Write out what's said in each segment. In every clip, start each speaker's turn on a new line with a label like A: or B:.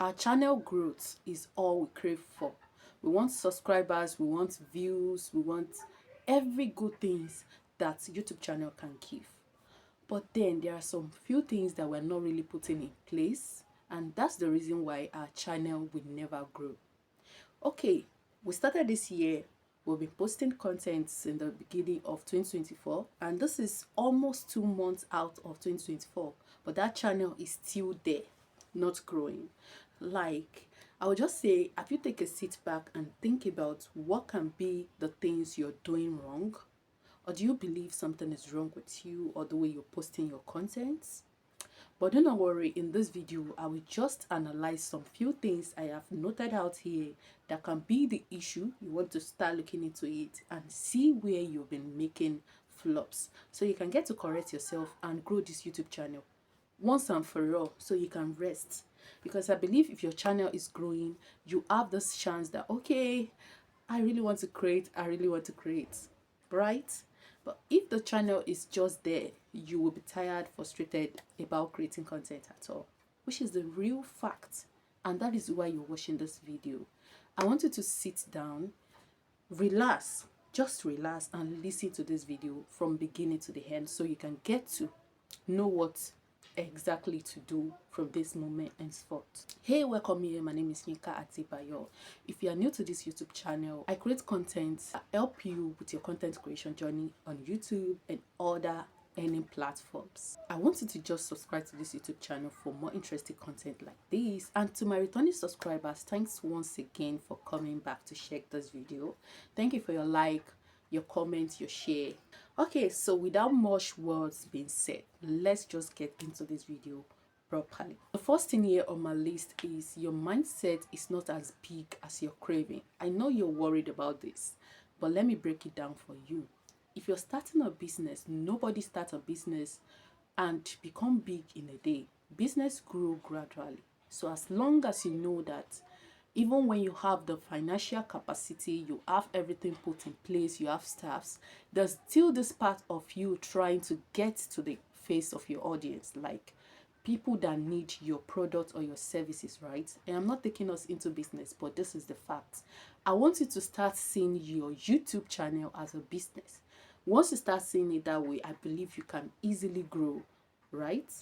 A: Our channel growth is all we crave for. We want subscribers, we want views, we want every good things that YouTube channel can give. But then there are some few things that we're not really putting in place, and that's the reason why our channel will never grow. Okay, we started this year. We've been posting content in the beginning of 2024, and this is almost 2 months out of 2024, but that channel is still there, not growing. Like, I would just say, have you take a sit back and think about what can be the things you're doing wrong? Or do you believe something is wrong with you or the way you're posting your contents? But do not worry, in this video, I will just analyze some few things I have noted out here that can be the issue. You want to start looking into it and see where you've been making flops, so you can get to correct yourself and grow this YouTube channel once and for all, so you can rest. Because I believe if your channel is growing, you have this chance that, okay, I really want to create, right? But if the channel is just there, you will be tired, frustrated about creating content at all, which is the real fact. And that is why you're watching this video. I want you to sit down, relax, just relax and listen to this video from beginning to the end, so you can get to know what exactly to do from this moment henceforth. Hey, welcome here. My name is Yinka Atibayo. If you are new to this YouTube channel, I create content that help you with your content creation journey on YouTube and other earning platforms. I want you to just subscribe to this YouTube channel for more interesting content like this. And to my returning subscribers, thanks once again for coming back to check this video. Thank you for your like, your comments, your share. Okay, so without much words being said, let's just get into this video properly. The first thing here on my list is your mindset is not as big as your craving. I know you're worried about this, but let me break it down for you. If you're starting a business, nobody starts a business and become big in a day. Business grow gradually. So as long as you know that, even when you have the financial capacity, you have everything put in place, you have staffs, there's still this part of you trying to get to the face of your audience, like people that need your product or your services, right? And I'm not taking us into business, but this is the fact. I want you to start seeing your YouTube channel as a business. Once you start seeing it that way, I believe you can easily grow, right?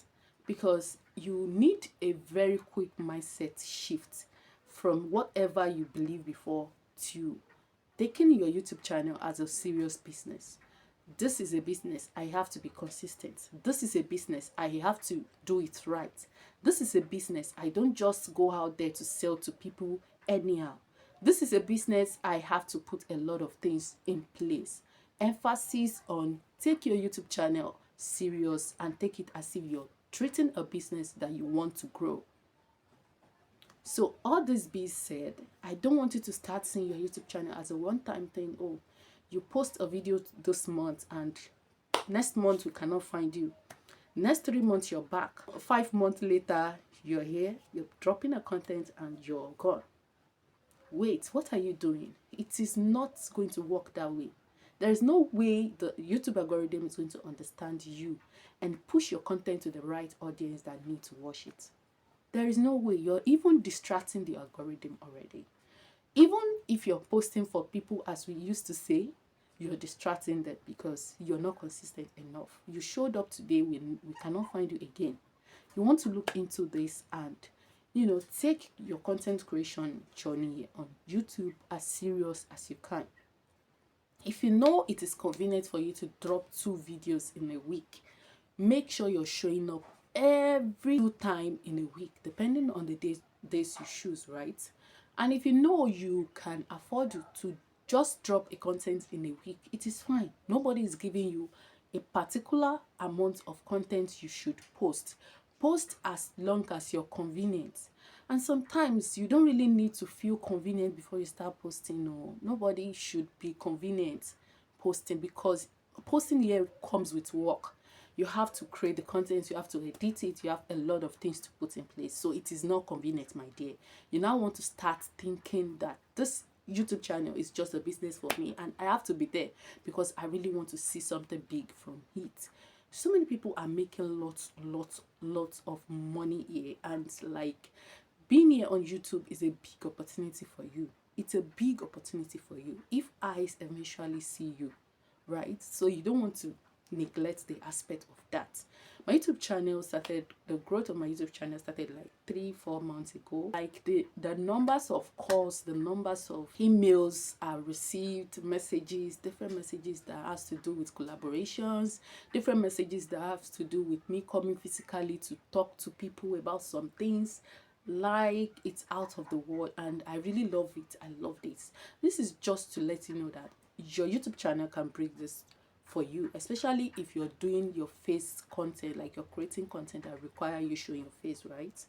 A: Because you need a very quick mindset shift from whatever you believe before to taking your YouTube channel as a serious business. This is a business, I have to be consistent. This is a business, I have to do it right. This is a business, I don't just go out there to sell to people anyhow. This is a business, I have to put a lot of things in place. Emphasis on take your YouTube channel serious and take it as if you're treating a business that you want to grow. So all this being said, I don't want you to start seeing your YouTube channel as a one-time thing. Oh, you post a video this month and next month we cannot find you. Next 3 months you're back. 5 months later you're here, you're dropping a content and you're gone. Wait, what are you doing? It is not going to work that way. There is no way the YouTube algorithm is going to understand you and push your content to the right audience that need to watch it. There is no way. You're even distracting the algorithm already. Even if you're posting for people, as we used to say, you're distracting them because you're not consistent enough. You showed up today, we cannot find you again. You want to look into this and, take your content creation journey on YouTube as serious as you can. If you know it is convenient for you to drop 2 videos in a week, make sure you're showing up every time in a week, depending on the days you choose, right? And if you know you can afford to just drop a content in a week, it is fine. Nobody is giving you a particular amount of content you should post. Post as long as you're convenient. And sometimes you don't really need to feel convenient before you start posting. No, nobody should be convenient posting, because posting here comes with work. You have to create the content, you have to edit it, you have a lot of things to put in place. So it is not convenient, my dear. You now want to start thinking that this YouTube channel is just a business for me and I have to be there because I really want to see something big from it. So many people are making lots of money here, and like being here on YouTube is a big opportunity for you. It's a big opportunity for you if eyes eventually see you, right? So you don't want to neglect the aspect of that. My YouTube channel started, the growth of my YouTube channel started like 3-4 months ago. Like the numbers of calls, the numbers of emails are received, messages, different messages that has to do with collaborations, different messages that have to do with me coming physically to talk to people about some things. Like, it's out of the world, and I really love it. I love this. This is just to let you know that your YouTube channel can bring this for you, especially if you're doing your face content, like you're creating content that require you showing your face, right?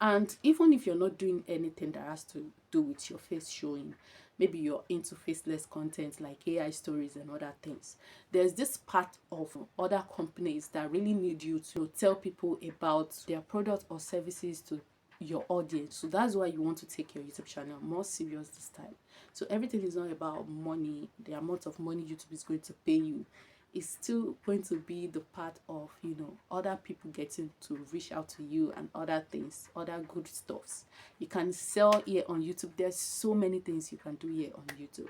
A: And even if you're not doing anything that has to do with your face showing, maybe you're into faceless content like AI stories and other things, there's this part of other companies that really need you to tell people about their product or services to your audience. So that's why you want to take your YouTube channel more serious this time. So everything is not about money, the amount of money YouTube is going to pay you. It's still going to be the part of, you know, other people getting to reach out to you and other things, other good stuffs. You can sell here on YouTube. There's so many things you can do here on YouTube.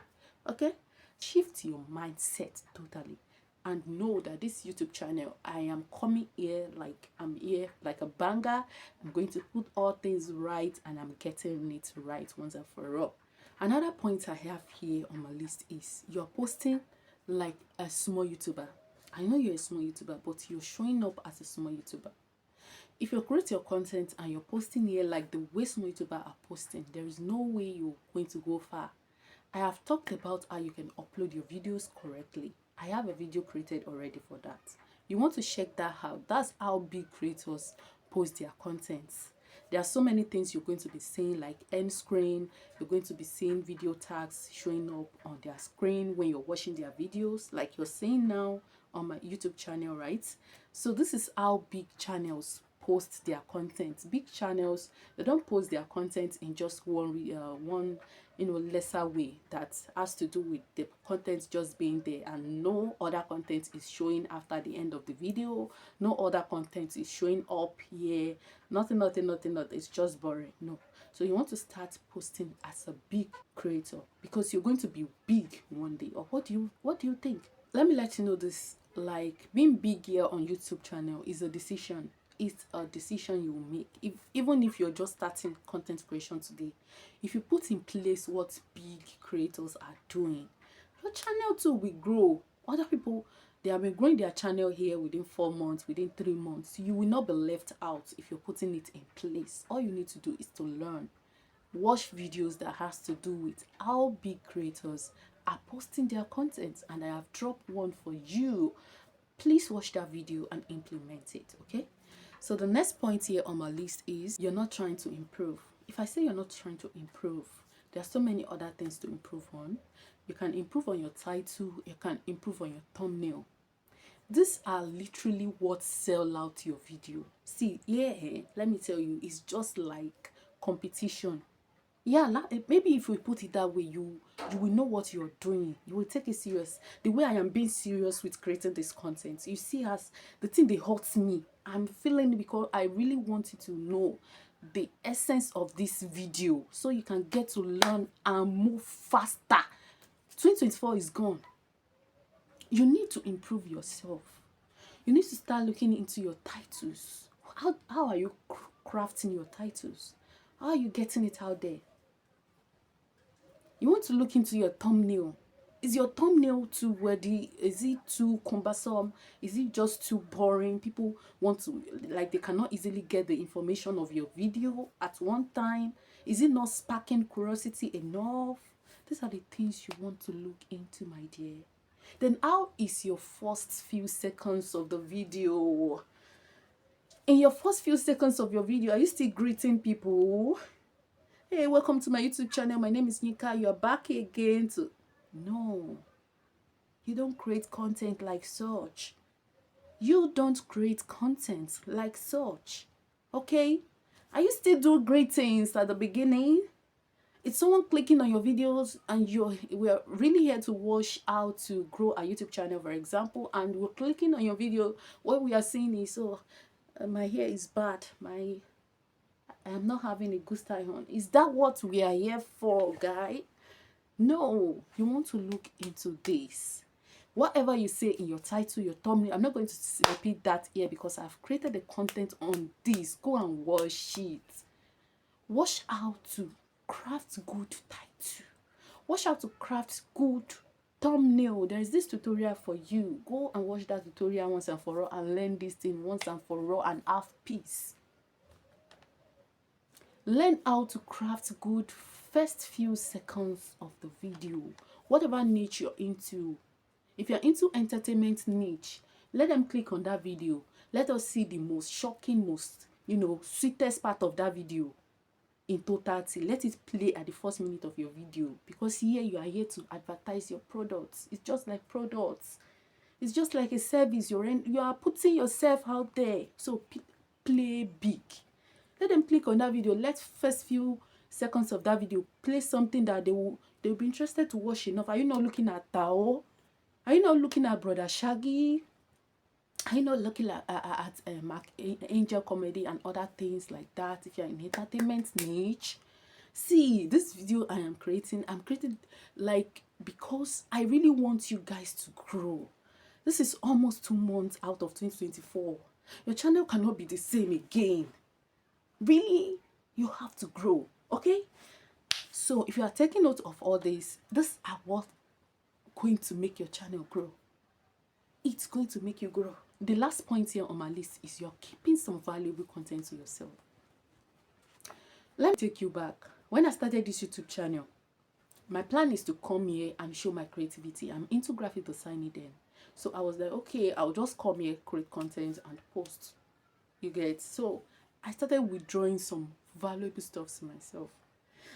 A: Okay? Shift your mindset totally and know that this YouTube channel, I am coming here like I'm here like a banger. I'm going to put all things right, and I'm getting it right once and for all. Another point I have here on my list is you're posting like a small YouTuber. I know you're a small YouTuber, but you're showing up as a small YouTuber. If you create your content and you're posting here like the way small YouTubers are posting, there is no way you're going to go far. I have talked about how you can upload your videos correctly. I have a video created already for that. You want to check that out. That's how big creators post their contents. There are so many things you're going to be seeing, like end screen. You're going to be seeing video tags showing up on their screen when you're watching their videos, like you're seeing now on my YouTube channel, right? So this is how big channels post their content. Big channels, they don't post their content in just one lesser way that has to do with the content just being there, and no other content is showing after the end of the video. No other content is showing up here. Nothing. It's just boring. No. So you want to start posting as a big creator, because you're going to be big one day. Or what do you think? Let me let you know this. Like, being big here on YouTube channel is a decision. It's a decision you will make. Even if you're just starting content creation today, if you put in place what big creators are doing, your channel too will grow. Other people, they have been growing their channel here within 4 months, within 3 months. You will not be left out if you're putting it in place. All you need to do is to learn. Watch videos that has to do with how big creators are posting their content, and I have dropped one for you. Please watch that video and implement it, okay? So the next point here on my list is you're not trying to improve. If I say you're not trying to improve, there are so many other things to improve on. You can improve on your title, you can improve on your thumbnail. These are literally what sell out your video. See, yeah, let me tell you, it's just like competition. Yeah, maybe if we put it that way, you will know what you're doing. You will take it serious. The way I am being serious with creating this content, you see, as the thing that hurts me, I'm feeling, because I really want you to know the essence of this video, so you can get to learn and move faster. 2024 is gone. You need to improve yourself. You need to start looking into your titles. How are you crafting your titles? How are you getting it out there? You want to look into your thumbnail. Is your thumbnail too wordy? Is it too cumbersome? Is it just too boring? People want to, like, they cannot easily get the information of your video at one time. Is it not sparking curiosity enough? These are the things you want to look into, my dear. Then how is your first few seconds of the video? In your first few seconds of your video, are you still greeting people? Hey, welcome to my YouTube channel. My name is Nika. You're back again to... No. You don't create content like such. You don't create content like such. Okay? Are you still doing great things at the beginning? It's someone clicking on your videos, and we're really here to watch how to grow a YouTube channel, for example, and we're clicking on your video. What we are seeing is, my hair is bad. I am not having a good style on. Is that what we are here for, guy? No, you want to look into this. Whatever you say in your title, your thumbnail, I'm not going to repeat that here because I've created the content on this. Go and watch it. Watch how to craft good title. Watch how to craft good thumbnail. There is this tutorial for you. Go and watch that tutorial once and for all and learn this thing once and for all and have peace. Learn how to craft good first few seconds of the video. Whatever niche you're into. If you're into entertainment niche, let them click on that video. Let us see the most shocking, most, sweetest part of that video in totality. Let it play at the first minute of your video, because here you are here to advertise your products. It's just like products. It's just like a service. You are putting yourself out there. So play big. Let them click on that video. Let first few seconds of that video play something that they'll be interested to watch enough. Are you not looking at Tao? Are you not looking at Brother Shaggy? Are you not looking at Angel Comedy and other things like that? If you're in entertainment niche, see this video I'm creating like because I really want you guys to grow. This is almost 2 months out of 2024. Your channel cannot be the same again. Really, you have to grow. Okay, so if you are taking note of all this, these are what going to make your channel grow. It's going to make you grow. The last point here on my list is you're keeping some valuable content to yourself. Let me take you back. When I started this YouTube channel, my plan is to come here and show my creativity. I'm into graphic designing then. So I was like, okay, I'll just come here, create content and post. You get? So I started withdrawing some valuable stuff to myself.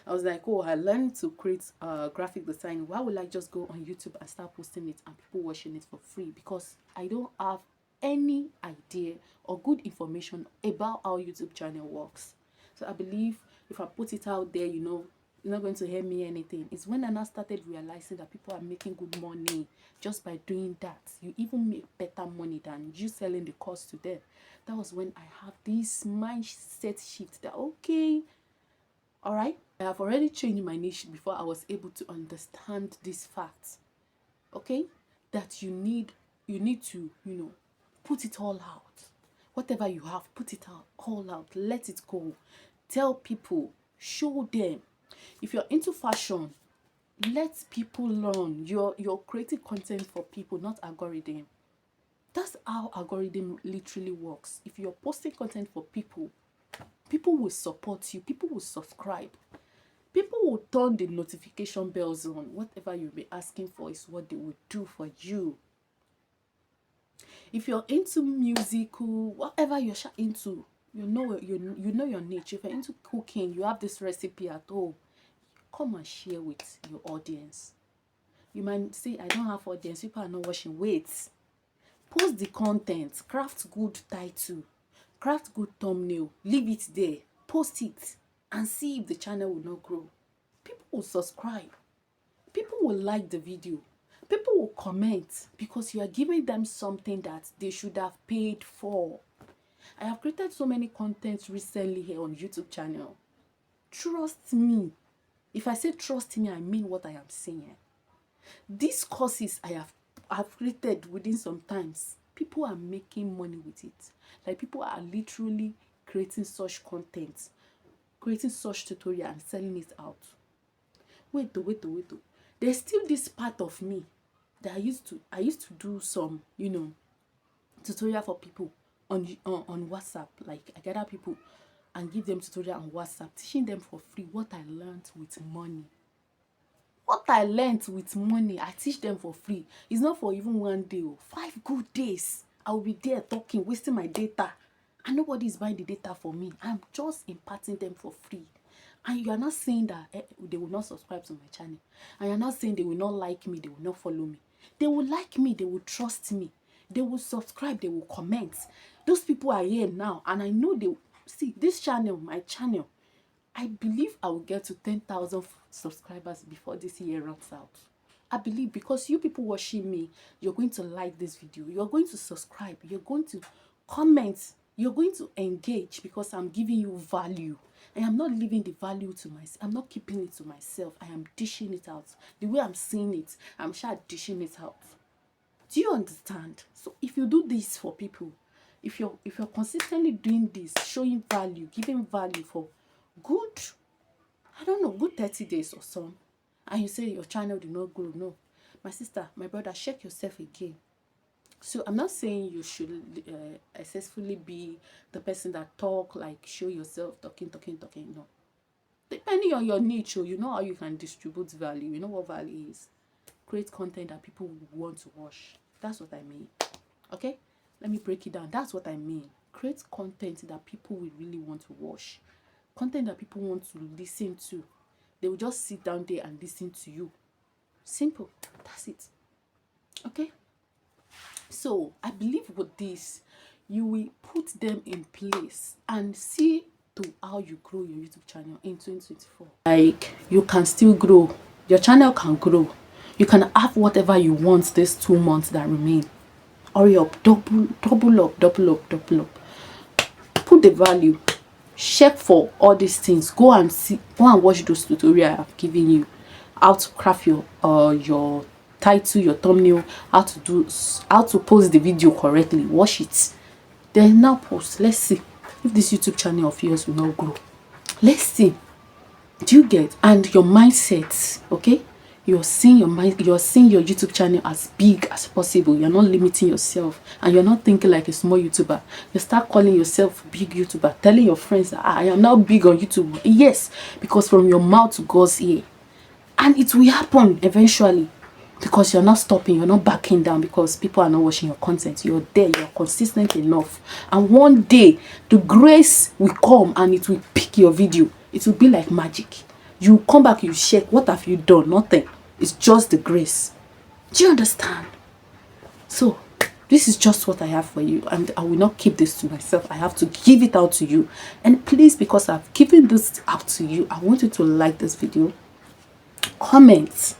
A: I was like, oh, I learned to create graphic design. Why would I just go on YouTube and start posting it and people watching it for free? Because I don't have any idea or good information about how YouTube channel works. So I believe if I put it out there, you're not going to hear me anything. It's when I now started realizing that people are making good money just by doing that. You even make better money than you selling the course to them. That was when I have this mindset shift that, okay, all right, I have already changed my niche before I was able to understand this fact. Okay, that you need to, put it all out. Whatever you have, put it all out. Let it go. Tell people, show them. If you're into fashion, let people learn. You're creating content for people, not algorithm. That's how algorithm literally works. If you're posting content for people, people will support you. People will subscribe. People will turn the notification bells on. Whatever you'll be asking for is what they will do for you. If you're into musical, whatever you're into, you know your niche. If you're into cooking, you have this recipe at home, come and share with your audience. You might say, I don't have audience, people are not watching. Wait. Post the content, craft good title, craft good thumbnail, leave it there, post it, and see if the channel will not grow. People will subscribe. People will like the video. People will comment because you are giving them something that they should have paid for. I have created so many contents recently here on YouTube channel. Trust me. If I say trust me, I mean what I am saying. These courses I've created within some times, people are making money with it. Like people are literally creating such content, creating such tutorial and selling it out. Wait. There's still this part of me that I used to do some, tutorial for people on WhatsApp. Like I gather people and give them tutorial on WhatsApp, teaching them for free what I learned with money. What I learned with money, I teach them for free. It's not for even 1 day, 5 good days. I will be there talking, wasting my data. And nobody is buying the data for me. I'm just imparting them for free. And you are not saying that they will not subscribe to my channel. And you're not saying they will not like me, they will not follow me. They will like me, they will trust me. They will subscribe, they will comment. Those people are here now. And I know they will see this channel, my channel. I believe I will get to 10,000 subscribers before this year runs out. I believe because you people watching me, you're going to like this video. You're going to subscribe. You're going to comment You're going to engage because I'm giving you value. I am not leaving the value to myself. I'm not keeping it to myself. I am dishing it out. The way I'm seeing it, I'm sure dishing it out. Do you understand? So if you do this for people, if you're consistently doing this, showing value, giving value for good, I don't know, good 30 days or so, and you say your channel did not grow, no. My sister, my brother, check yourself again. So I'm not saying you should excessively be the person that talk, like show yourself talking. No. Depending on your niche, you know how you can distribute value. You know what value is. Create content that people want to watch. That's what I mean. Okay? Let me break it down. That's what I mean. Create content that people will really want to watch. Content that people want to listen to. They will just sit down there and listen to you. Simple. That's it. Okay? So I believe with this, you will put them in place and see to how you grow your YouTube channel in 2024. Like, you can still grow. Your channel can grow. You can have whatever you want these 2 months that remain. Hurry up, double up. Put the value. Check for all these things. Go and watch those tutorials I have given you. How to craft your title, your thumbnail, how to post the video correctly. Watch it. Then now post. Let's see if this YouTube channel of yours will not grow. Let's see. Do you get? And your mindset, okay? You're seeing your YouTube channel as big as possible. You're not limiting yourself, and you're not thinking like a small YouTuber. You start calling yourself big YouTuber, telling your friends that I am now big on YouTube. Yes, because from your mouth to God's ear. And it will happen eventually, because you're not stopping, you're not backing down, because people are not watching your content. You're there, you're consistent enough, and one day the grace will come and it will pick your video. It will be like magic. You come back, you check, what have you done? Nothing. It's just the grace. Do you understand? So this is just what I have for you, and I will not keep this to myself. I have to give it out to you. And please, because I've given this out to you, I want you to like this video, comment,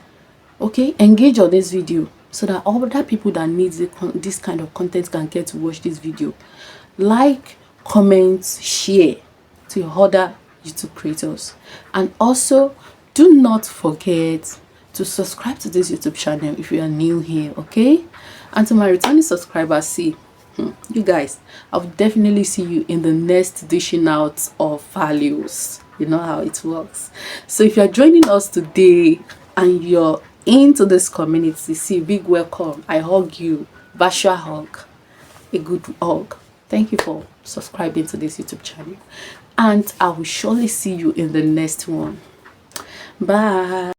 A: okay, engage on this video, so that other people that need this kind of content can get to watch this video. Like, comment, share to your other YouTube creators, and also do not forget to subscribe to this YouTube channel if you are new here, okay? And to my returning subscribers, see, you guys, I'll definitely see you in the next dishing out of values. You know how it works. So if you're joining us today and you're into this community, see, big welcome. I hug you, virtual hug, a good hug. Thank you for subscribing to this YouTube channel, and I will surely see you in the next one. Bye.